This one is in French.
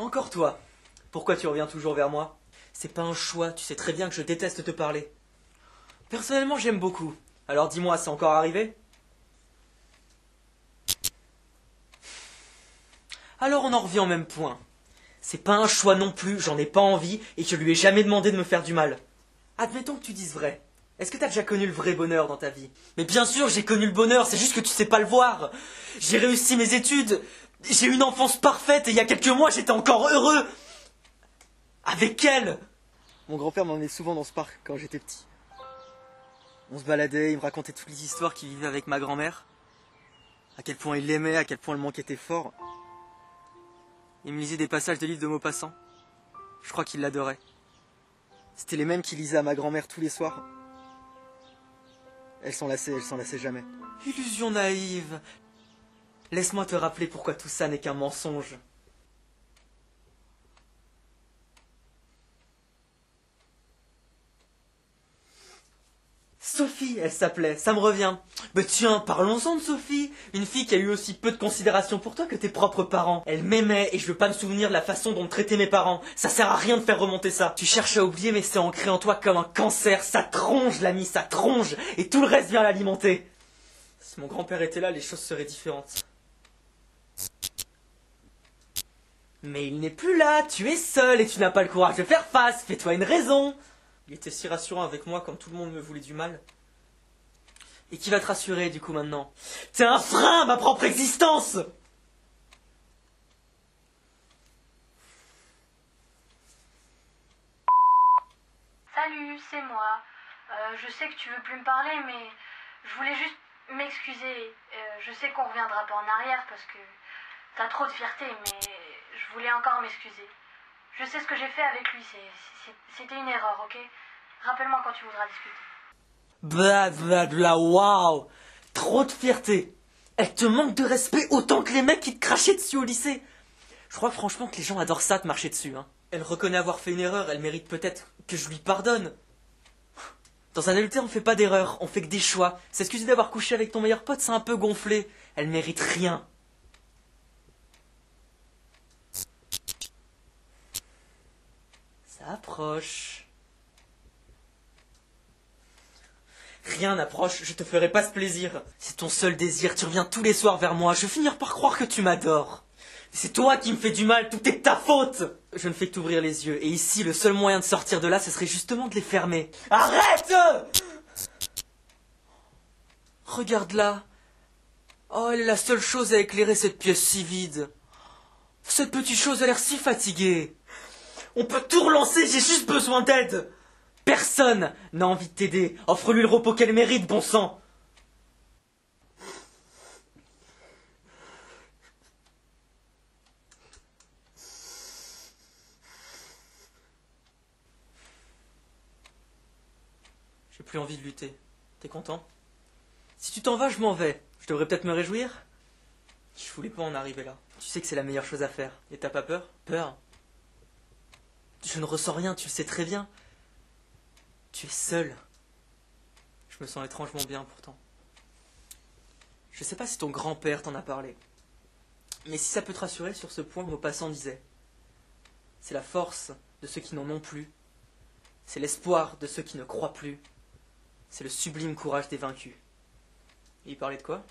Encore toi. Pourquoi tu reviens toujours vers moi? C'est pas un choix, tu sais très bien que je déteste te parler. Personnellement, j'aime beaucoup. Alors dis-moi, c'est encore arrivé? Alors on en revient au même point. C'est pas un choix non plus, j'en ai pas envie et je lui ai jamais demandé de me faire du mal. Admettons que tu dises vrai. Est-ce que t'as déjà connu le vrai bonheur dans ta vie? Mais bien sûr, j'ai connu le bonheur, c'est juste que tu sais pas le voir. J'ai réussi mes études, j'ai eu une enfance parfaite et il y a quelques mois, j'étais encore heureux. Avec elle. Mon grand-père m'emmenait souvent dans ce parc quand j'étais petit. On se baladait, il me racontait toutes les histoires qu'il vivait avec ma grand-mère. À quel point il l'aimait, à quel point le manque était fort. Il me lisait des passages de livres de Maupassant. Je crois qu'il l'adorait. C'était les mêmes qu'il lisait à ma grand-mère tous les soirs. Elle s'en lassait jamais. Illusion naïve. Laisse-moi te rappeler pourquoi tout ça n'est qu'un mensonge. Sophie, elle s'appelait, ça me revient. Mais tiens, parlons-en de Sophie. Une fille qui a eu aussi peu de considération pour toi que tes propres parents. Elle m'aimait et je veux pas me souvenir de la façon dont me traitaient mes parents. Ça sert à rien de faire remonter ça. Tu cherches à oublier mais c'est ancré en toi comme un cancer. Ça te ronge l'ami, ça te ronge. Et tout le reste vient l'alimenter. Si mon grand-père était là, les choses seraient différentes. Mais il n'est plus là, tu es seul et tu n'as pas le courage de faire face. Fais-toi une raison. Il était si rassurant avec moi quand tout le monde me voulait du mal. Et qui va te rassurer du coup maintenant? T'es un frein à ma propre existence! Salut, c'est moi. Je sais que tu veux plus me parler, mais je voulais juste m'excuser. Je sais qu'on reviendra pas en arrière parce que t'as trop de fierté, mais je voulais encore m'excuser. Je sais ce que j'ai fait avec lui, c'était une erreur, ok? Rappelle-moi quand tu voudras discuter. Blablabla, waouh! Trop de fierté! Elle te manque de respect autant que les mecs qui te crachaient dessus au lycée! Je crois franchement que les gens adorent ça, te marcher dessus, hein. Elle reconnaît avoir fait une erreur, elle mérite peut-être que je lui pardonne. Dans un adultère, on fait pas d'erreur, on fait que des choix. S'excuser d'avoir couché avec ton meilleur pote, c'est un peu gonflé. Elle mérite rien. Ça approche. Rien n'approche, je te ferai pas ce plaisir. C'est ton seul désir, tu reviens tous les soirs vers moi, je vais finir par croire que tu m'adores. C'est toi qui me fais du mal, tout est de ta faute. Je ne fais que t'ouvrir les yeux, et ici, le seul moyen de sortir de là, ce serait justement de les fermer. Arrête! Regarde là. Oh, elle est la seule chose à éclairer cette pièce si vide. Cette petite chose a l'air si fatiguée. On peut tout relancer, j'ai juste besoin d'aide. Personne n'a envie de t'aider. Offre-lui le repos qu'elle mérite, bon sang. J'ai plus envie de lutter. T'es content? Si tu t'en vas, je m'en vais. Je devrais peut-être me réjouir? Je voulais pas en arriver là. Tu sais que c'est la meilleure chose à faire. Et t'as pas peur? Peur? Je ne ressens rien, tu le sais très bien. Tu es seul. Je me sens étrangement bien pourtant. Je sais pas si ton grand-père t'en a parlé. Mais si ça peut te rassurer, sur ce point, Maupassant disait: c'est la force de ceux qui n'en ont plus. C'est l'espoir de ceux qui ne croient plus. C'est le sublime courage des vaincus. Et il parlait de quoi?